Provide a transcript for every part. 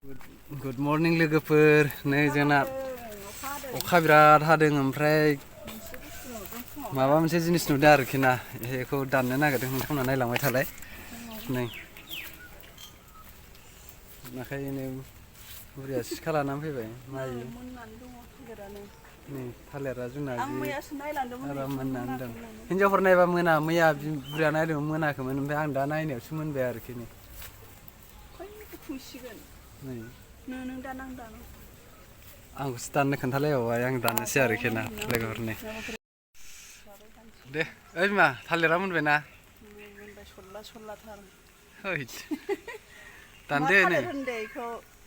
Good morning लोगोफोर नै जोंना अखा बिराद हादों ओमफ्राय माबा मोनसे जिनिस नुदों आरोखि ना बेखौ दाननो नागिरदों नोंथांमोना नायलांबाय थालाय नै ओंखायनो बुरिया सिखा लानानै फैबाय नायो नै थालिरा जोंना जि आराम मोननानै दं हिनजावफोर नायबा मोना मैया बुरिया नायदोंमोन मोनाखैमोन ओमफ्राय आं दा नायनायावसो मोनबाय आरोखि नै नै आंखौसो दाननो खोन्थालायबावबाय आं दाननोसै आरोखि ना लोगोफोर नै दे ओइ बिमा थालिरा मोनबाय ना दानदो नै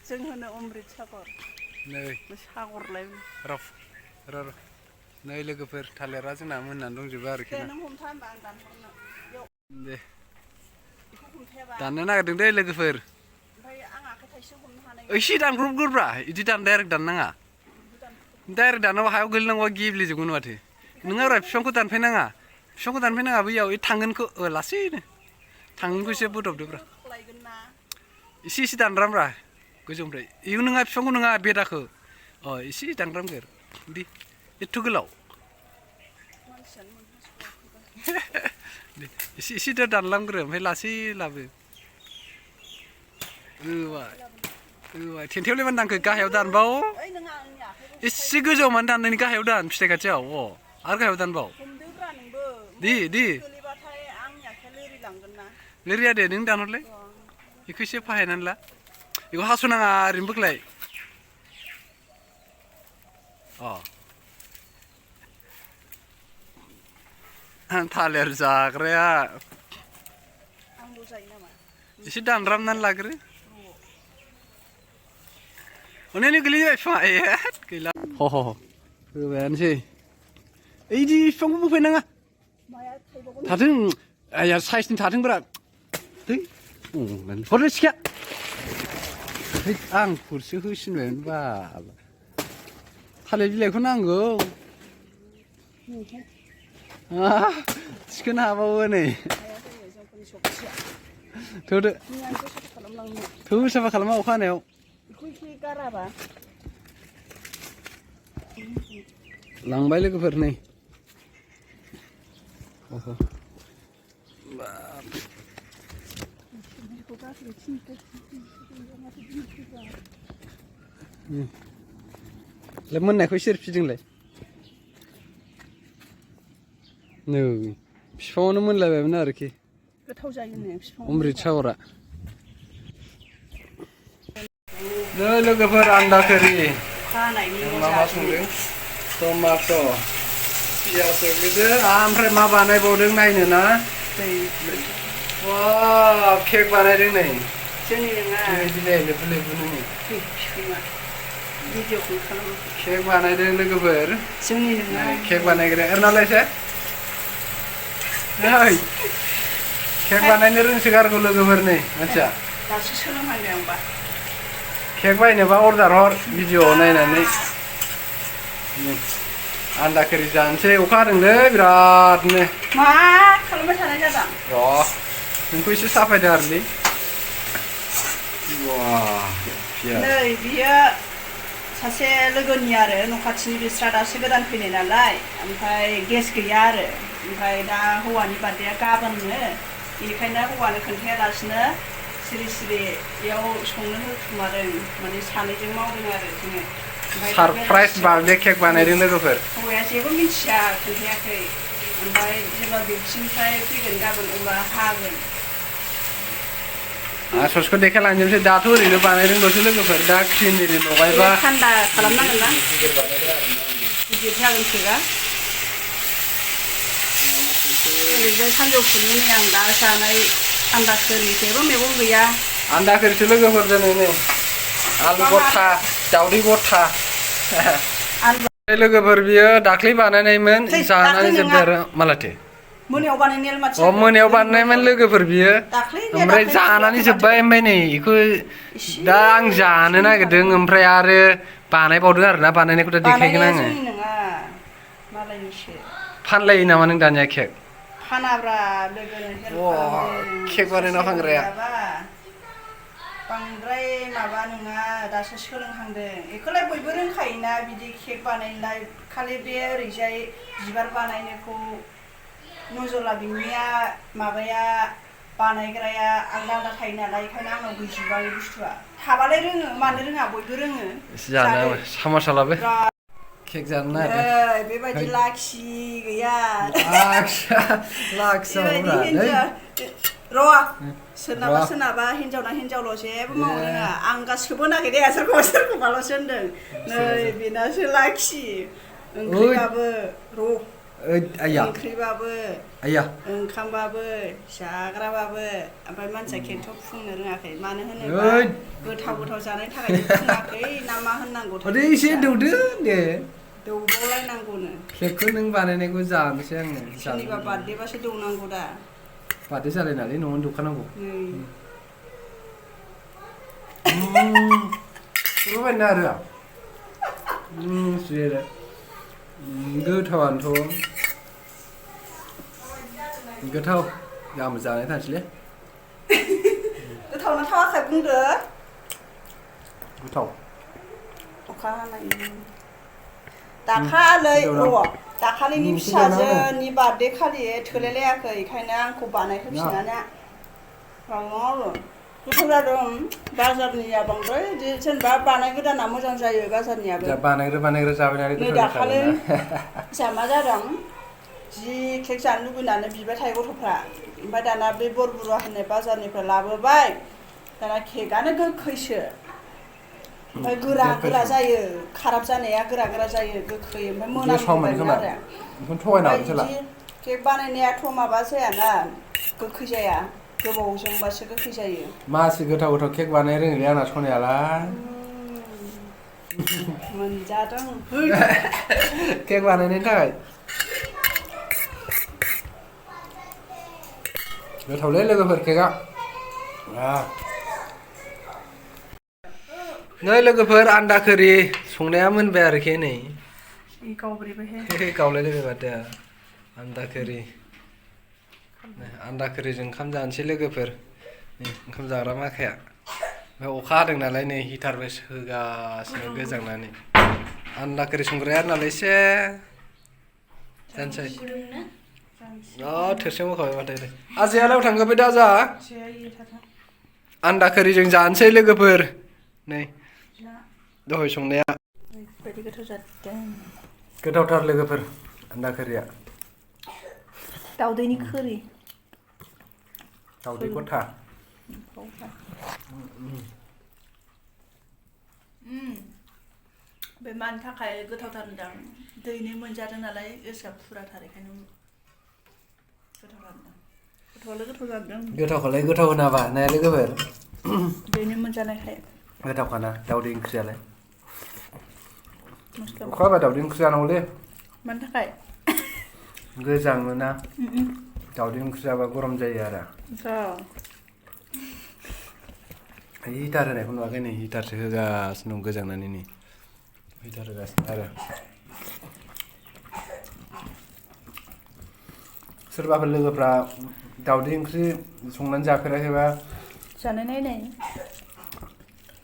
जों होनो अमृत सागर नै सागरलाय र' नै लोगोफोर थालिरा जोंना मोननानै दंजोबो आरोखि ना दे दाननो नागिरदों दे लोगोफोर एसे दानग्रबग्रोब्रा बिदि डाइरेक्ट दाननाङा डाइरेक्ट दानोबा हायाव गोलैनांगौबा गेब्लेजोबगोन माथो नोङो र' बिफांखौ दानफायनाङा बैयाव थांगोनखौ लासैनो थांगोनखौ एसे बोदबदोब्रा एसे दानग्रामब्रा गोजौनिफ्राय इयो नङा बिफांखौ नङा बेदाखौ एसे दानग्रामगोर बिदि एथ' गोलाव एसे दानलांग्रो ओमफ्राय लासै लाबो थेन्थायावलाय मानो दानखो गाहायाव दानबाव एसे गोजौआव मानो दाननायनि गाहायाव दान फिथाइ खाथियाव आरो गाहायाव दानबाव दे लोरिया दे नों दानहरलाय बेखौ एसे फाहायनानै ला बेखौ हास'नाङा ओरैनो बोख्लाय थालिर जाग्राया एसे दानरामनानै लाग्रो अनेनो गोलैबाय बिफाङा गैला होबायानोसै ओइदि बिफांखौ बोफायनाङा थाथों आया साइसनि थाथोंब्रा हरलै सिखा आं खरसो होसिनबायमोन बाबा थालिर बिलाइखौ नांगौ थिखोनो हाबावो नै थौ साफा खालामा अखा हानायाव लांबाय लोगोफोर नै मोननायखौ सेरफिदोंलाय नै बिफाङावनो मोनलायबायमोन आरोखि गोथाव जायो बिफां अमृत सागरा नै लोगोफोर आन्दा करि मा संदों टमाट' पियास होग्रोदो ओमफ्राय मा बानायबावदों नायनो ना केक बानायदों नै केक बानायदों लोगोफोर केक बानायग्रा एरनालाय एसे नै केक बानायनो रोंसोगारगौ लोगोफोर नै मानसिया केक बायनोबा अर्डार हर भिडिअ नायनानै आन्दा करि जानोसै अखा हादोंलै बिरादनो मा खालामबाय थानाय जादों र' नोंखौ एसे साफायदो आरोलै नै बियो सासे लोगोनि आरो न' खाथिनि बिस्रा दासो गोदान फैनाय नालाय ओमफ्राय गेस गैया आरो ओमफ्राय दा हौवानि बार्थडेया गाबोननो बेनिखायनो हौवानो खोन्थायालासिनो सिरि बेयाव संनो होखुमादों माने सानैजों मावदों आरो जोङो सारप्राइज बार्थडे केक बानायदों लोगोफोर हौवाया जेबो मिन्थिया खोन्थायाखै ओमफ्राय जेब्ला बिबथिनिफ्राय फैगोन गाबोन अब्ला हागोन ससखौ देखायलांजोबसै दाथ' ओरैनो बानायदोंल'सो लोगोफोर दा क्रिम एरि लगायबा थान्दा खालामनांगोन ना गिदिर जागोन केकआ ओरैजाय सानजौफुनि नै आं दा जानाय आन्दा करि जेबो मैगं गैया आन्दा करिसो लोगोफोर दिनै नै आलु गथा दावदै गथा लोगोफोर बियो दाख्लै बानायनायमोन जानानै जोबबाय आरो मालाथो मोनायाव बानायनाय माथो मोनायाव बानायनायमोन लोगोफोर बियो ओमफ्राय जानानै जोबबाय ओमफ्राय नै बेखौ दा आं जानो नागिरदों ओमफ्राय आरो बानायबावदों आरो ना बानायनायखौ दा देखायगोन आङो फानलायो नामा नों दानिया केक फानाब्रा लोगोनो केक बानायना फानग्राया बांद्राय माबा नङा दासो सोलोंहांदों बेखौलाय बयबो रोंखायोना बिदि केक बानायनाय खालि बे ओरैजाय बिबार बानायनायखौ नजला बिनिया माबाया बानायग्राया आलदा आलदा थायो नालाय ओंखायनो आंनाव गैजोबा बे बुस्थुआ थाबालाय रोङो मानो रोङा बयबो रोङो जानो सामासालाबो केक जानो नागिरदों बेबायदि लाखि गैया सोरनाबा हिनजावना हिनजावल' जेबो मावनो रोङा आं गासिखौबो नागिरदे सोरखौबाल'सो होनदों नै बेनासो लाखि ओंख्रिबाबो ओंख्रिबाबो ओंखामबाबो जाग्राबाबो ओमफ्राय मानसिया केकखौ फुंनो रोङाखै मानो होनोबा गोथाव जानायनि थाखाय फुङाखै ना मा होननांगौ एसे दौदो दे दौबावलायनांगौनो केकखौ नों बानायनायखौ जानोसै आङो सोरनिबा बार्थडेबासो दौनांगौ दा बार्थडे जालायनानै न'आवनो दौखानांगौ बायना आरो गोथावानोथ' गोथाव गाबोन जानाय थांसैलै गोथावना थावाखै बुंदो गोथाव अखा हानायनि दाखालिनि फिसाजोनि बार्थडे खालि थोलायलायाखै बेखायनो आंखौ बानायहोफिननानै गोथाव जादों बाजारनिया बांद्राय जेनेबा बानाय गोदाना मोजां जायो बाजारनियाबो बानायग्रा जाबाय नै दाखालि जोंहा मा जादों जि केक जानो लुबैनानै बिबाय थायो गथ'फ्रा ओमफ्राय दाना बे बरबुरुवा होननाय बाजारनिफ्राय लाबोबाय दाना केकआनो गोखैसो ओमफ्राय गोरा जायो खाराब जानाया गोरा जायो गोखै ओमफ्राय मोनामबायमोन आरो ओमफ्राय केक बानायनायाथ' माबा जायाना गोखै जाया गोबावजोंबासो गोखै जायो मासि गोथाव केक बानाय रोङोलै आंना सनायालाय मोनजादों केक बानायनायनि थाखाय गोथावलै लोगोफोर केकआ नै लोगोफोर आन्दा करि संनाया मोनबाय आरोखि नै गावलायलायबाय माथो आन्दा करिजों ओंखाम जानोसै लोगोफोर ओंखाम जाग्रा माखाया ओमफ्राय अखा हादों नालाय नै हिटारबो होगासिनो गोजांनानै आन्दा करि संग्राया नालाय एसे जानोसै थोरसियाव होखाबाय माथो आजायालाय थांगोन बे दाजा आन्दा करिजों जानोसै लोगोफोर नै दहाय संनाया गोथावथार लोगोफोर आन्दा करिया दाउदैनि खोरि दाउदै गथा बे मानि थाखाय गोथावथार होनदां दैनि मोनजादों नालाय गोसोआ फुराथार बेखायनो गोथाव जादों गोथावखौलाय गोथाव होनाबा नाया लोगोफोर दैनि मोनजानायखाय गोथावखाना दाउदै ओंख्रियालाय अखा हाबा दाउदै ओंख्रि जानांगौलै मानि थाखाय गोजाङोना दाउदै ओंख्रि जाबा गरम जायो आरो हिटार होनायखौ नुवाखै नै हिटारसो होगासिनो दं गोजांनानै नै हिटार होगासिनो आरो सोरबाफोर लोगोफ्रा दाउदै ओंख्रि संनानै जाफेराखैबा जानाय नायनाय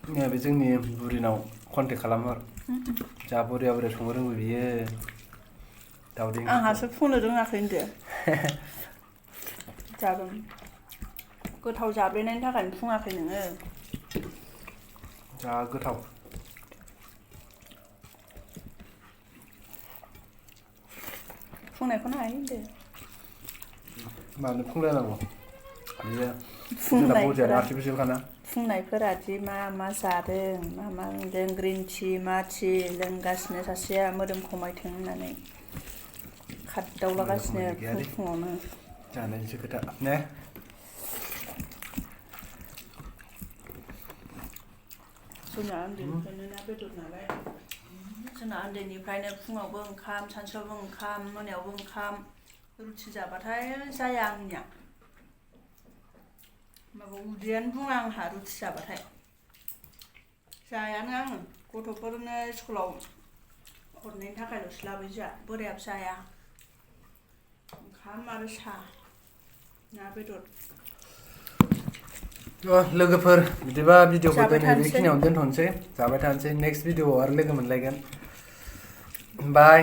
नैबे जोंनि बुरिनाव कन्टेक्ट खालामहर जा बुरिया संनो रोंगौ बियो दाउदै आंहासो फुंनो रोङाखै होनदो जागोन गोथाव जाब्रेनायनि थाखायनो फुङाखै नोङो जा गोथाव फुंनायखौनो हायो होनदो मानो फुंलायनांगौ बियो जोंना बडियानो आर्टिफिसियेलखाना फुंनायफोरादि मा जादों मा लोंदों ग्रिन टि मा टि लोंगासिनो सासेया मोदोम खमायथों होननानै खारदावलागासिनो फुङावनो जानायनिसो खोथा ने जोंना उन्दैनिफ्रायनो ना बेदर नालाय जोंना उन्दैनिफ्रायनो फुङावबो ओंखाम सानसुआवबो ओंखाम मोनायावबो ओंखाम रुटि जाबाथाय जाया आंनिया माबा उदैयानो बुङा आंहा रुटि जाबाथाय जायानो आङो गथ'फोरनो स्कुलाव हरनायनि थाखायल'सो लाबोयो जोंहा बोरायाबो जाया ओंखाम आरो साहा ना बेदर लोगोफोर बिदिबा भिडिअखौ दिनै बेखिनियावनो दोनथ'नोसै जाबाय थानोसै नेक्स्ट भिडिअआव आरो लोगो मोनलायगोन बाय